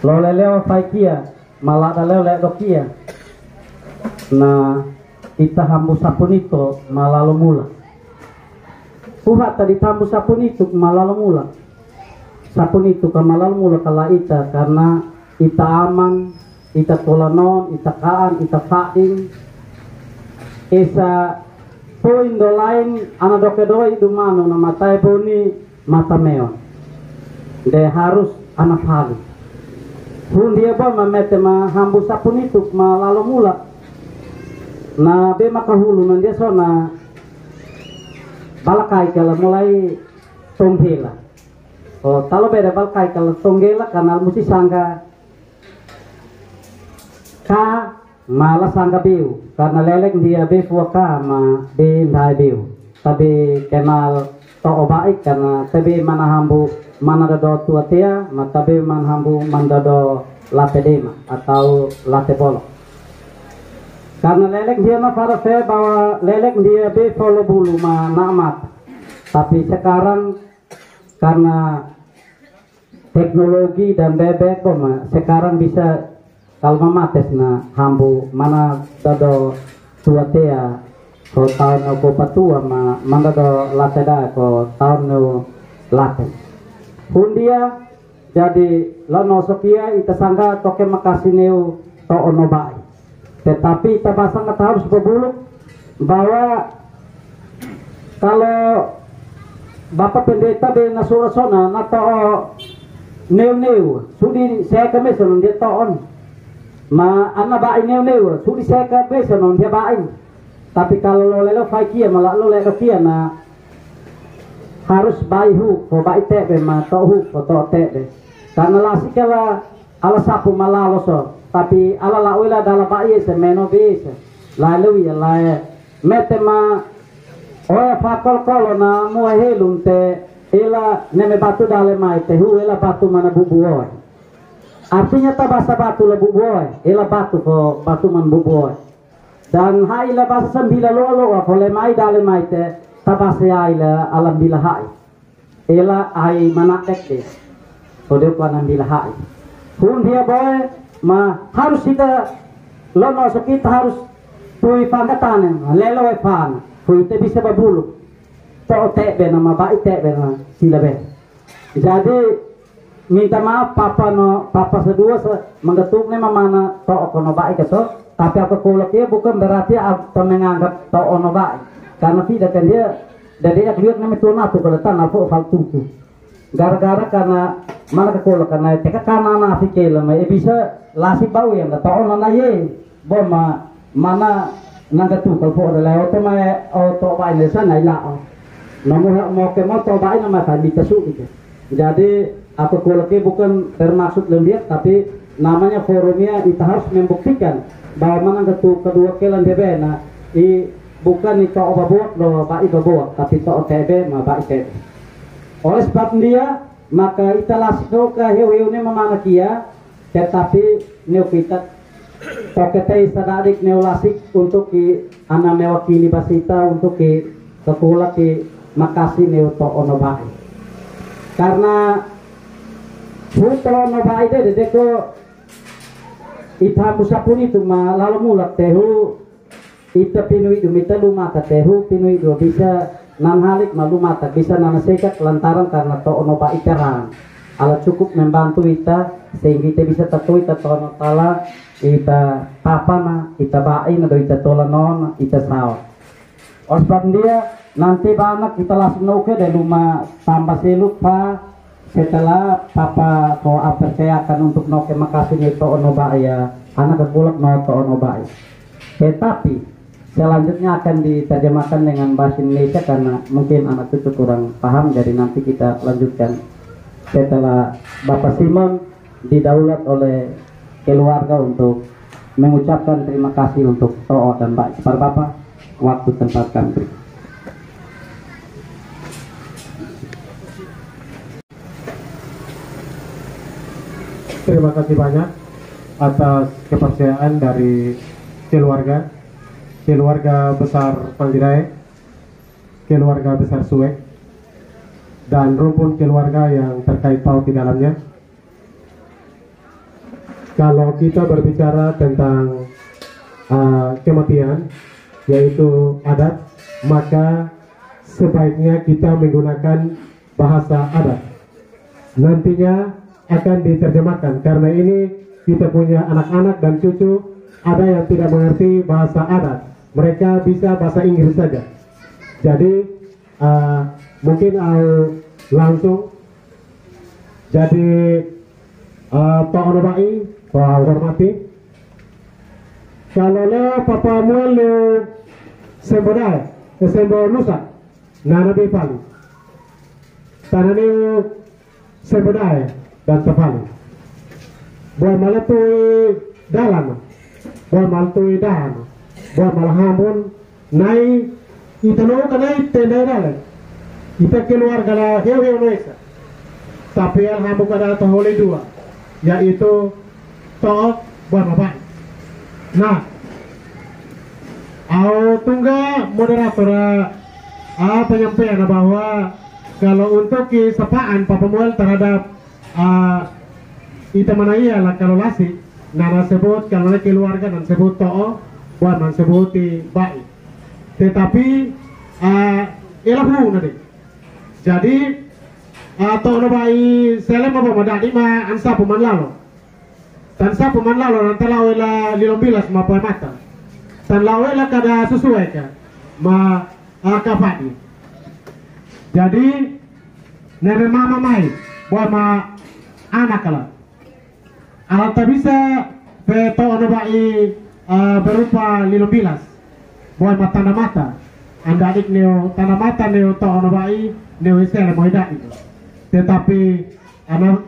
lo leleo faikia malada leo le dokia na ita hambu sapunito malalo mula uhat tadi tambu sapunito malalo mula sapunito ka malalo mula kala ita karena ita amang ita tolanon ita kaan ita faing esa poin do lain ana doke doi dumano na matai boni mata meon de harus anak halu hun dia ba mamete ma hambu sapun itu ma lalu mula na be makahulu nan dia sona balakai kala mulai tonggela oh talo beda balakai kala tonggela karena musi sangga ka malah sangka biu karena lelek dia be fuaka ma be ndai biu tapi kenal to baik karena tabe mana hambu mana do tua tia ma tabe man hambu mandado late dema atau late bolok karena lelek dia na para saya bahwa lelek dia be follow bulu ma namat tapi sekarang karena teknologi dan bebek sekarang bisa kalau mamates na hambu mana dado tua tea ko tahun ko patua mana do lateda ko tahun late hundia jadi lono sokia ita sangga toke makasih neu to ono bai tetapi ita pasang harus berbuluk bahwa kalau bapak pendeta be nasura sona na to neu sudi saya kemeson dia to on ma anak baik neu sudi saya ke besa non dia baik tapi kalau lo lelo faikia malah lo lelo kia na harus baik hu ko baik tebe ma to hu ko to tebe karena lasi kala ala sapu malah lo so tapi ala la wela dala baik se meno besa lalu ya la mete ma oya fakol kolo na mo helum te ela neme batu dale mai te hu ela batu mana bubuoi artinya tabasa batu lebu boy ela batu ko batu man buboy dan hai la basa sambila lo oleh mai dale mai te tabasa ai la alam bila hai ela ai mana tekde kode ko bila hai pun dia boy ma harus kita lono so kita harus tui pangkatan lelo e pan tui te bisa babulu to tebe nama bai tebe na silabe jadi minta maaf papa sedua menggetuk nih mana to ono baik itu tapi aku kolok dia bukan berarti aku menganggap to ono baik karena tidak kan dia dari dia lihat nih tuna tuh kalau tanah aku faltu gara-gara karena mana ke kolok karena teka karena nasi kelam bisa lasik bau yang to ono na ye boma mana nanggetuk kalau ada lewat mah to baik lesan naila namun mau ke mau to baik nama tadi kesuk gitu jadi aku koleknya bukan bermaksud lembiak tapi namanya forumnya kita harus membuktikan bahwa mana kedua kelan DB nah bukan itu obabuak do baik babuak tapi to TB ma baik TB oleh sebab dia maka kita lasik ke hew-hewnya memana kia tetapi neu kita tokete sadadik neu lasik untuk ki ana mewakili basita untuk ki sekolah ki makasih neu to ono baik karena Putra no baik deh deko ita musapun itu ma lalu mulak tehu ita pinui itu mita lumata tehu pinui itu bisa nan halik malu mata bisa nan sekat lantaran karena to ono baik terang ala cukup membantu ita sehingga ita bisa tahu ita tono tala ita papa na ita baik na do ita tolanon ita saw osbab dia nanti banyak kita langsung noke dari rumah tambah seluk pa setelah papa ko apercayakan untuk noke makasihnya itu ono ya anak kepulak no to ono baik tetapi selanjutnya akan diterjemahkan dengan bahasa Indonesia karena mungkin anak itu kurang paham jadi nanti kita lanjutkan setelah Bapak Simon didaulat oleh keluarga untuk mengucapkan terima kasih untuk To'o dan Mbak Ipar Bapak waktu tempatkan beri. Terima kasih banyak atas kepercayaan dari keluarga besar Paldirai, keluarga besar Suek, dan rumpun keluarga yang terkait paut di dalamnya. kalau kita berbicara tentang kematian, yaitu adat, maka sebaiknya kita menggunakan bahasa adat. Nantinya akan diterjemahkan, karena ini kita punya anak-anak dan cucu, ada yang tidak mengerti bahasa adat, mereka bisa bahasa Inggris saja. Jadi mungkin langsung jadi Pak Onobai, Pak hormati. Kalau le Papa Muel le sembodai, sembo nusa, nana bipali. Tanani sembodai dan tepali. Buat malatui dalam, buat malatui dahan, buat malahamun nai itano kanai tenda dalam. Kita keluar gala heu noisa. Tapi alhamdulillah kada tohole dua, yaitu toh buat bapak. Nah, tunggu moderator penyampaian bahwa kalau untuk kesepaan Papa Muel terhadap ita mana iya lah kalau lasi, nana sebut kalau keluarga dan sebut toh buat man sebuti baik. Tetapi ilahu nanti. Jadi toh baik selama Papa Dadi ma ansa peman lalu. Tansa peman lalu nanti lawela lilombilas ma mata. Tan lawela kada sesuai kan ma kafadi. Jadi nebe mama mai buat ma anak lah. Alat tak bisa peto ono bai berupa lilombilas buat ma tanda mata. Anda adik neo tanda mata neo to ono bai neo isele mo idak itu. Tetapi anak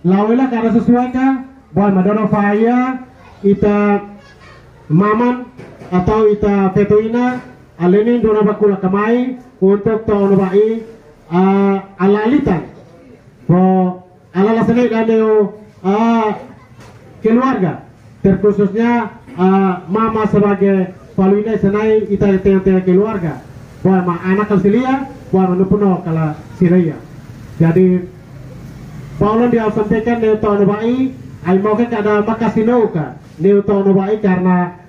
lawela kada sesuai kan buat madonna faya ita maman atau ita fetuina aleni dona bakula kamai untuk tahun bai alalitan bo alala seni ganeo keluarga terkhususnya mama sebagai paluina senai ita tengah keluarga buat ma anak kalsilia buat menupuno kala siraya. Jadi Paulo dia sampaikan neo tahun bai ay mau ke kada makasino ka neo tahun bai karena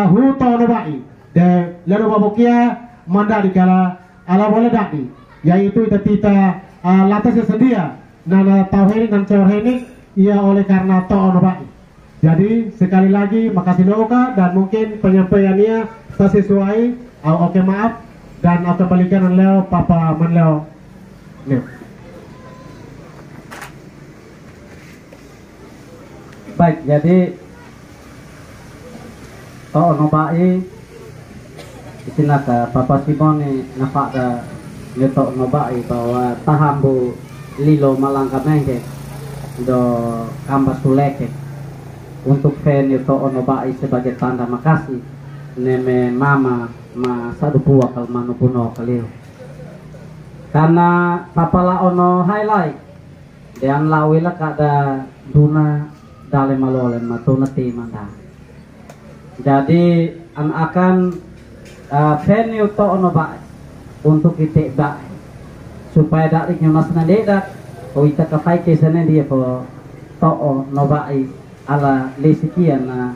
hu tahun bai de lalu babokia mandari kala ala boleh dadi yaitu kita latas sedia nana tauhid dan cewek ia oleh karena tahun bai. Jadi sekali lagi makasih ka dan mungkin penyampaiannya sesuai oke maaf dan oke balikan leo Papa menleo leo. Baik, jadi ono bai isinaka Papa Simone nafada ngetok no bai bahwa tahambu lilo malangka mengke do kambas suleke untuk fan itu ono bai sebagai tanda makasih neme mama ma sadu puwa kal manupuno kalio karena papala ono highlight dan lawila kada duna dale malolen matuna timanda. Jadi akan venue to ono ba untuk kita ba supaya dak nyunas na dedak o ita ka fai ke sana dia po to ono ba ala lesikian na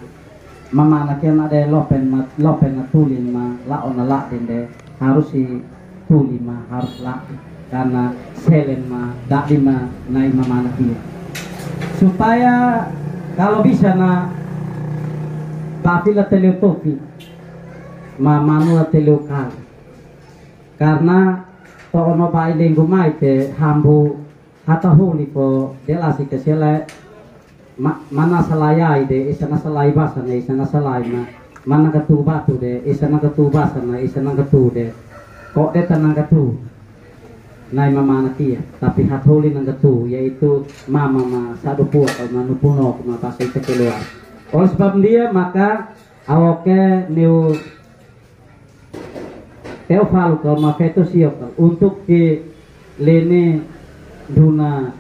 mama na kian ada lopen na tulin ma la ona la dende harus si tulin ma harus la karena selen ma dak lima nai mama na kia supaya kalau bisa na papila teletopi mamanu telokal karena to ono bai lenggo mai te hambu hata huli po delasi kesela mana salaya ide isana salai basana isana salai mana ketu batu de isana ketu basana isana ketu de kok de tanang ketu nai mama nakia tapi hatoli nang ketu yaitu mama ma sadu puak manupuno ma pasai keluar. Oleh sebab dia maka awoke new teofal kalau ma feto siok untuk ki lene duna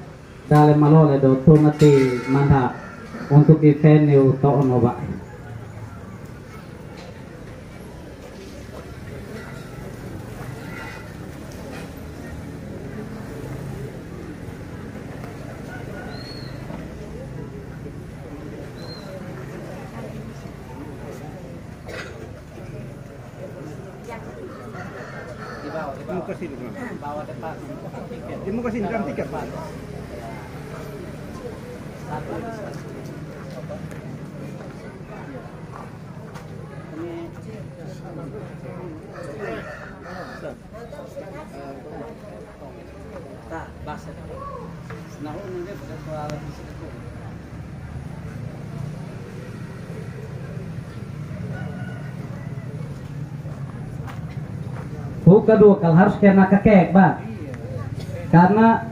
dale malole do tonati manda untuk ki venue to onoba. ke sini. Mau ke sini kan tiket. Tak, bahasa. Nah, ini dia soal itu. Kedua kal harus kena kekek bang, karena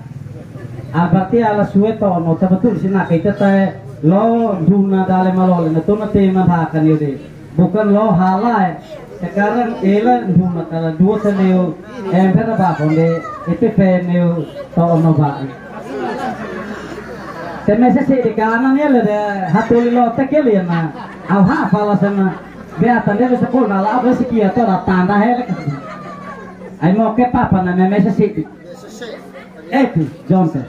berarti ala sueto no betul sih nak kita teh lo juna dalam malol itu nanti menghakan itu bukan lo halai sekarang ela juna kalau dua seneu ember apa pun deh itu peneu tau no bang. Temese sih di kanan ya le hatuli lo tekeli na, awha pala sana beata dia sekolah lah apa sih kia tuh tanda helek. Ay mau ke papa na Mississippi. Itu Johnson.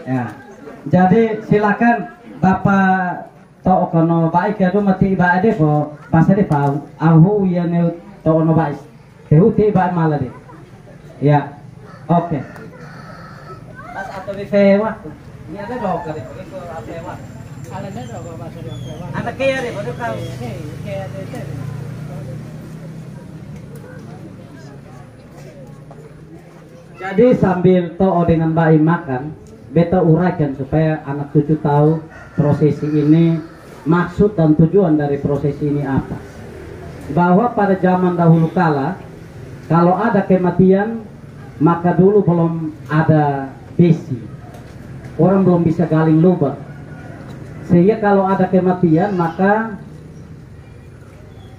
Ya. Jadi silakan Bapak to kono baik ya mati ba ade po pasade pa ahu ya ne to no baik. Tehu te ba mala de. Ya. Oke. Pas atau di waktu. Ini ada dok kali itu apa waktu. Ala ne dok bahasa di apa. Ada kaya de bodo kau. Kaya de. Jadi sambil to'o dengan baik makan, beta uraikan supaya anak cucu tahu prosesi ini, maksud dan tujuan dari prosesi ini apa. Bahwa pada zaman dahulu kala, kalau ada kematian, maka dulu belum ada besi. Orang belum bisa galing lubang. Sehingga kalau ada kematian, maka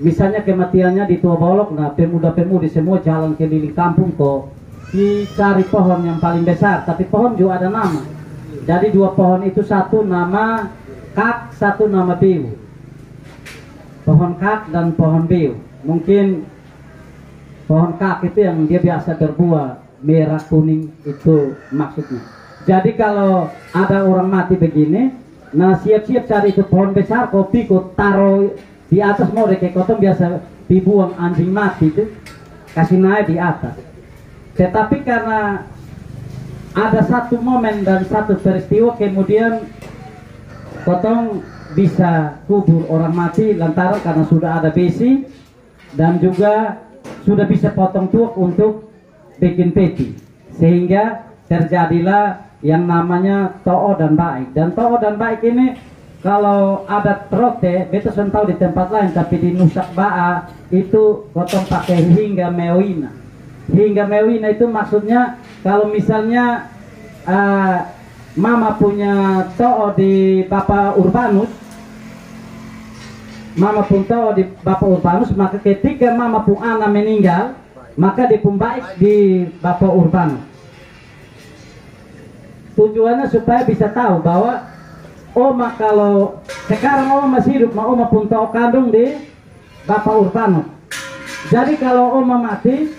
misalnya kematiannya di Tua Bolok, nah pemuda-pemudi semua jalan keliling kampung kok dicari pohon yang paling besar, tapi pohon juga ada nama. Jadi dua pohon itu, satu nama kak, satu nama biu. Pohon kak dan pohon biu. Mungkin pohon kak itu yang dia biasa berbuah merah kuning, itu maksudnya. Jadi kalau ada orang mati begini, nah siap-siap cari itu pohon besar, kopi kok taruh di atas, mau kayak kotong biasa dibuang anjing mati itu, kasih naik di atas. Tetapi karena ada satu momen dan satu peristiwa, kemudian kotong bisa kubur orang mati lantaran karena sudah ada besi dan juga sudah bisa potong tuak untuk bikin peti, sehingga terjadilah yang namanya to'o dan baik. Dan to'o dan baik ini kalau ada trote, beta sudah tahu di tempat lain, tapi di Nusak Ba'a itu kotong pakai hingga mewina. Hingga mewina itu maksudnya kalau misalnya mama punya to'o di Bapak Urbanus, mama pun to'o di Bapak Urbanus, maka ketika mama pun anak meninggal, maka dipumbaik di Bapak Urbanus. Tujuannya supaya bisa tahu bahwa oma kalau sekarang oma masih hidup, oma pun to'o kandung di Bapak Urbanus. Jadi kalau oma mati,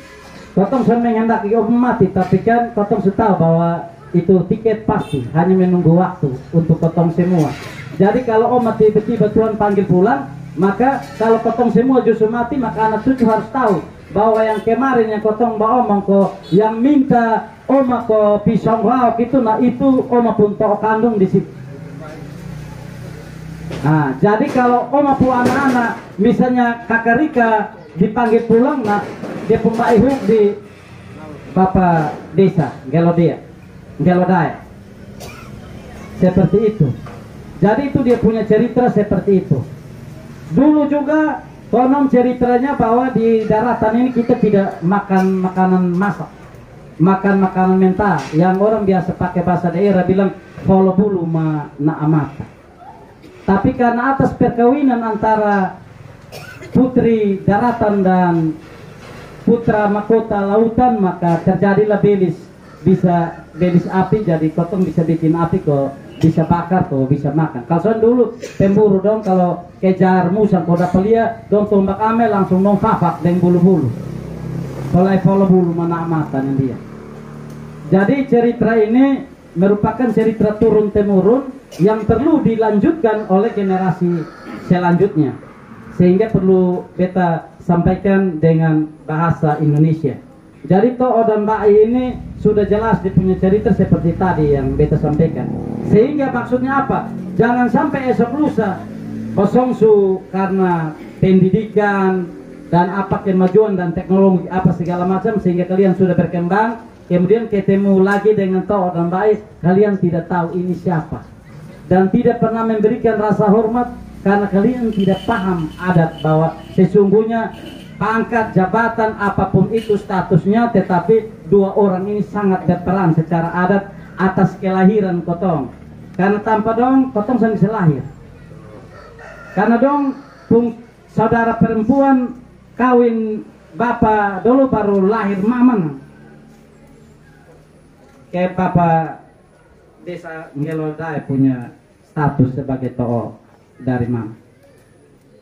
kotong sudah menghendaki oma mati, tapi kan kotong sudah tahu bahwa itu tiket pasti, hanya menunggu waktu untuk kotong semua. Jadi kalau oma tiba-tiba Tuhan panggil pulang, maka kalau kotong semua justru mati, maka anak cucu harus tahu bahwa yang kemarin yang kotong bawa omong ko, yang minta oma ko pisang lauk itu, nah itu oma pun to'o kandung di situ. Nah, jadi kalau oma pun anak-anak, misalnya kakak Rika dipanggil pulang, nah dia pembaihuk di Bapak Desa Gelodaya, seperti itu. Jadi itu dia punya cerita seperti itu. Dulu juga konon ceritanya bahwa di daratan ini kita tidak makan makanan masak, makan makanan mentah, yang orang biasa pakai bahasa daerah bilang polo bulu ma na amata. Tapi karena atas perkawinan antara putri daratan dan putra mahkota lautan, maka terjadilah belis api. Jadi kotong bisa bikin api kok, bisa bakar kok, bisa makan. Kalau soal dulu pemburu dong, kalau kejar musang kok dapat lihat dong tombak ame langsung dong fafak dengan bulu-bulu. Kalau bulu mana amatan dia. Jadi cerita ini merupakan cerita turun temurun yang perlu dilanjutkan oleh generasi selanjutnya, sehingga perlu beta sampaikan dengan bahasa Indonesia. Jadi To'o dan Ba'i ini sudah jelas di punya cerita seperti tadi yang beta sampaikan. Sehingga maksudnya apa? Jangan sampai esok lusa kosong su karena pendidikan dan apa kemajuan dan teknologi apa segala macam, sehingga kalian sudah berkembang, kemudian ketemu lagi dengan To'o dan Ba'i, kalian tidak tahu ini siapa dan tidak pernah memberikan rasa hormat karena kalian tidak paham adat bahwa sesungguhnya pangkat, jabatan, apapun itu statusnya, tetapi dua orang ini sangat berperan secara adat atas kelahiran kotong. Karena tanpa dong, kotong sang bisa lahir. Karena dong, saudara perempuan kawin bapak dulu baru lahir maman. Kayak papa desa Ngelodai punya status sebagai To'o dari mama.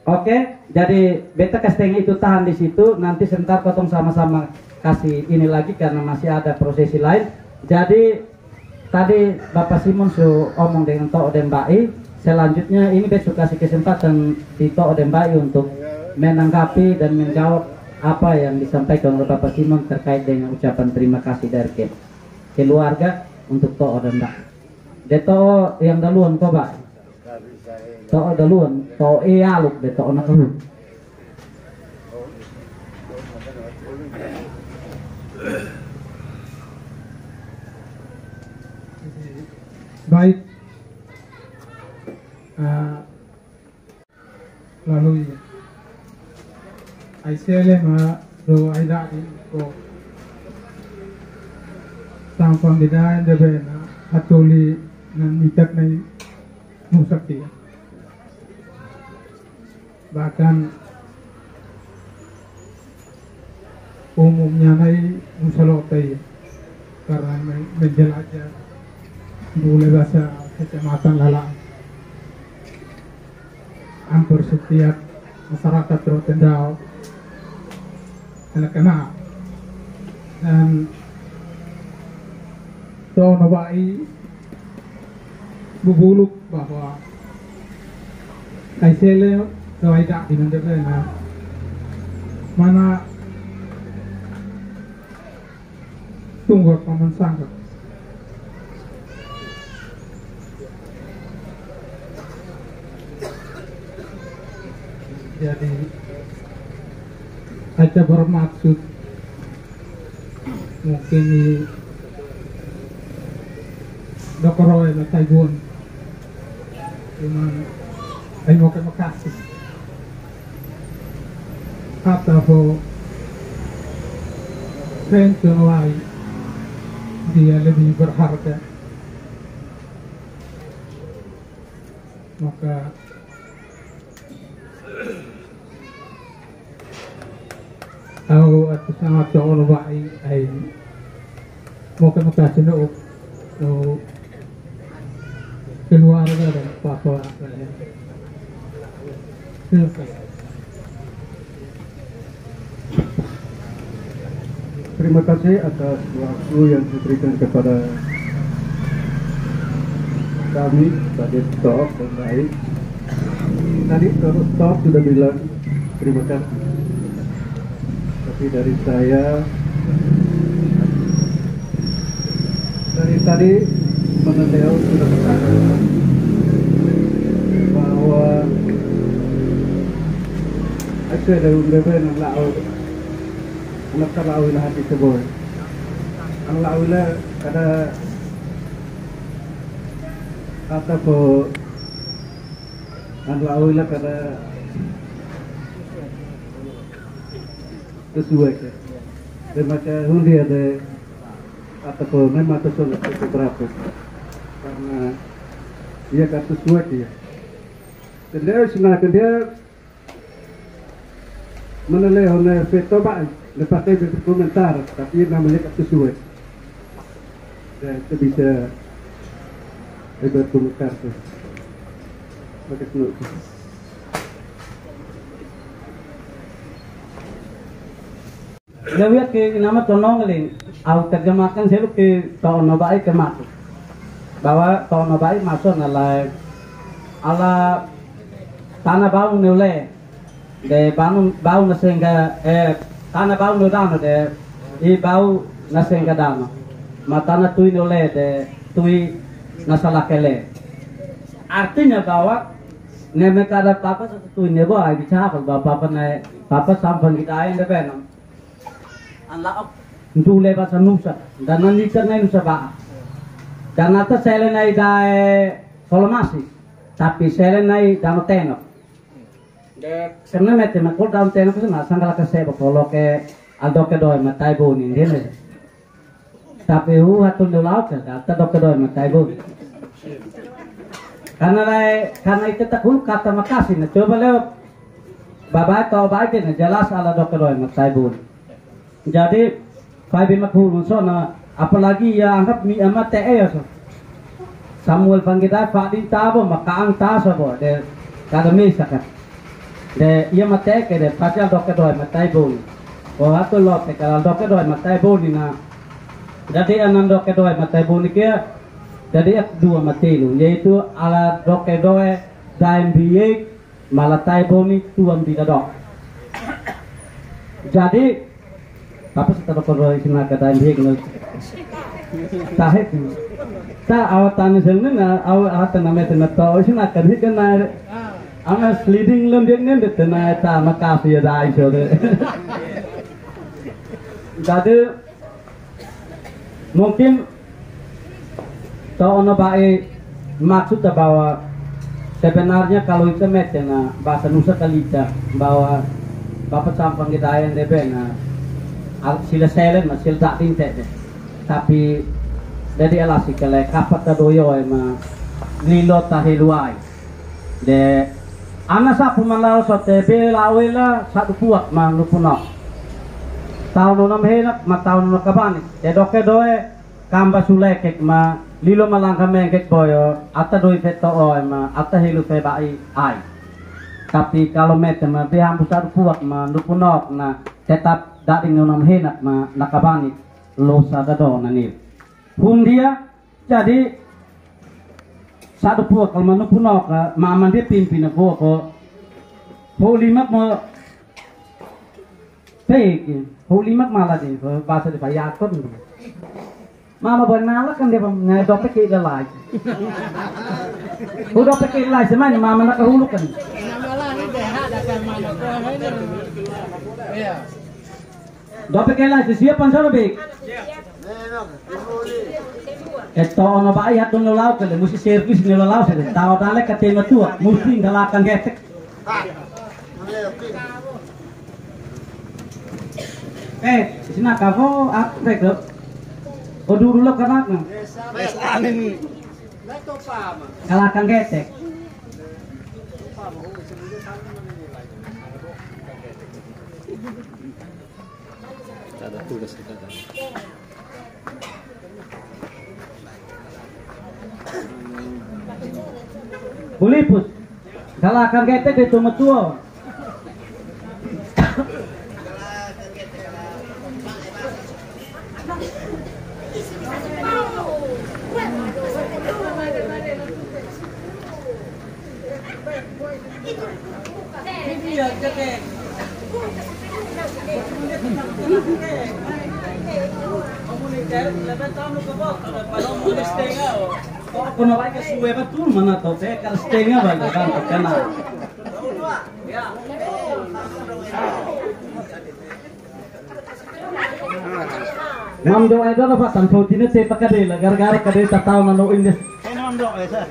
Oke, jadi beta kasih itu tahan di situ. Nanti sebentar kotong sama-sama kasih ini lagi karena masih ada prosesi lain. Jadi tadi Bapak Simon su omong dengan To'o dan Ba'i. Selanjutnya ini beta kasih kesempatan di To'o dan Ba'i untuk menanggapi dan menjawab apa yang disampaikan oleh Bapak Simon terkait dengan ucapan terima kasih dari keluarga untuk To'o dan Ba'i. De To'o yang duluan kok Ba'i. To'o duluan, To'o aluk de To'o nakalun. Baik, lalu Aisyah ma do aida ko tampang didain debe na atuli nan mitak na musakti. Bahkan umumnya nai musalotai karena menjelajah boleh bahasa kecamatan Lalang. Hampir setiap masyarakat Rotendao kena dan To'o dan Ba'i bubuluk bahwa Aisyah Rawaida di mana mana tunggu paman sangka. Jadi aja bermaksud mungkin di Dokoroy na Taiwan cuman ay mau ke makasih atau pensiun lain dia lebih berharga, maka aku atau sangat To'o dan Ba'i ay mau ke makasih no keluarga dan papa saya. Terima kasih. Terima kasih atas waktu yang diberikan kepada kami tadi To'o dan Ba'i. Tadi To'o sudah bilang terima kasih, tapi dari saya dari tadi mengenai sudah berkata bahwa aku ada beberapa yang lau anak terlauilah hati seboi ang lauilah kada kata po ang lauilah kada sesuai dan macam hundi ada ataupun memang tersulit beberapa karena dia kan sesuai dia. Dan dia sebenarnya dia menilai oleh Fetoba lepas itu berkomentar, tapi namanya kan sesuai. Dan itu bisa berkomentar tu. Pakai senuk. Lihat ke nama tonong ini, aku terjemahkan saya ke To'o dan Ba'i kemasuk bahwa To'o dan Ba'i masuk ala tanah bau nule de bangun bau sehingga tanah bau nule de ibau naseng kadama matana tui nole de tui nasalakele. Artinya bahwa neme kada papa tui nebo ai bicara bahwa papa sampang kita aja depan. Anla dule bahasa Nusa dan nanti karena Nusa Baha. Dan atas selenai dae kolomasi, tapi selenai dalam tenok. Sebenarnya mete makul dalam tenok itu nggak sangkal kesebe kalau ke aldo ke doi matai boni dia. Tapi hatun dolau ke, aldo ke doi matai boni. Karena itu tak kata makasih. Nah, coba lewat babai atau baik ini jelas aldo ke doi matai boni. Jadi, Faibi makhulun so na apalagi ya anggap mi amat ya so. Samuel panggita Fadi tabo makaang taso bo de kada misa ka. De ia mate ke de pasal doke doi matai boni. O hatu lote kalau doke doi matai boni na. Jadi anan doke doi matai boni kia jadi dua matilu yaitu ala doke doi daim biye malatai boni tuam bidadok. Jadi Papa setelah koroi sini kata ini kalau tahit, ta awatan sini na awatan namanya tenar tahu sini kan ini kan anak leading lembek ni tenar ta makasih ya dah itu. Jadi mungkin tahu orang baik maksudnya bahwa sebenarnya kalau itu metena bahasa Nusa Kalita bahwa Bapak sampang kita yang debena sila selen mas sila tak tintek deh tapi dari alasi kalau kapat kadoyo ma lilo tahiluai de anak sapu malau sote belawela satu puak ma lupunok tahun enam henak ma tahun enam kabani de doke doe kamba sulekek ma lilo malangka mengkek boyo ata doi feto ma ata hilu febai ai tapi kalau mete ma beham satu puak ma lupunok na tetap dating nonam henak ma nakabani losa dado nanil. Dia jadi satu puak kalau mana punok maman dia pimpin aku limak mau peki limak malah di bahasa di bayakon. Mama benar kan dia punya dope kita lagi. Udah pakai lagi semuanya mama nak kahulu kan. Dope kela siapa yang bik? Eto ono ba ayat ono lau kele musi servis ni lau sede. Tahu dale katema tua musti ngalakan getek. Sina kavo aku rek. Dulu kana. Ngalakan getek. Ada tugas kita kan. Bulipus. Kalau akan getek itu metua. Iya getek. Kung naman ka suwe ba ito mana to te kalstenga ba kan kana Mam do ay do pa tan so tinete pa kadela gargar kadeta taw na no indes. Ay mam do ay sa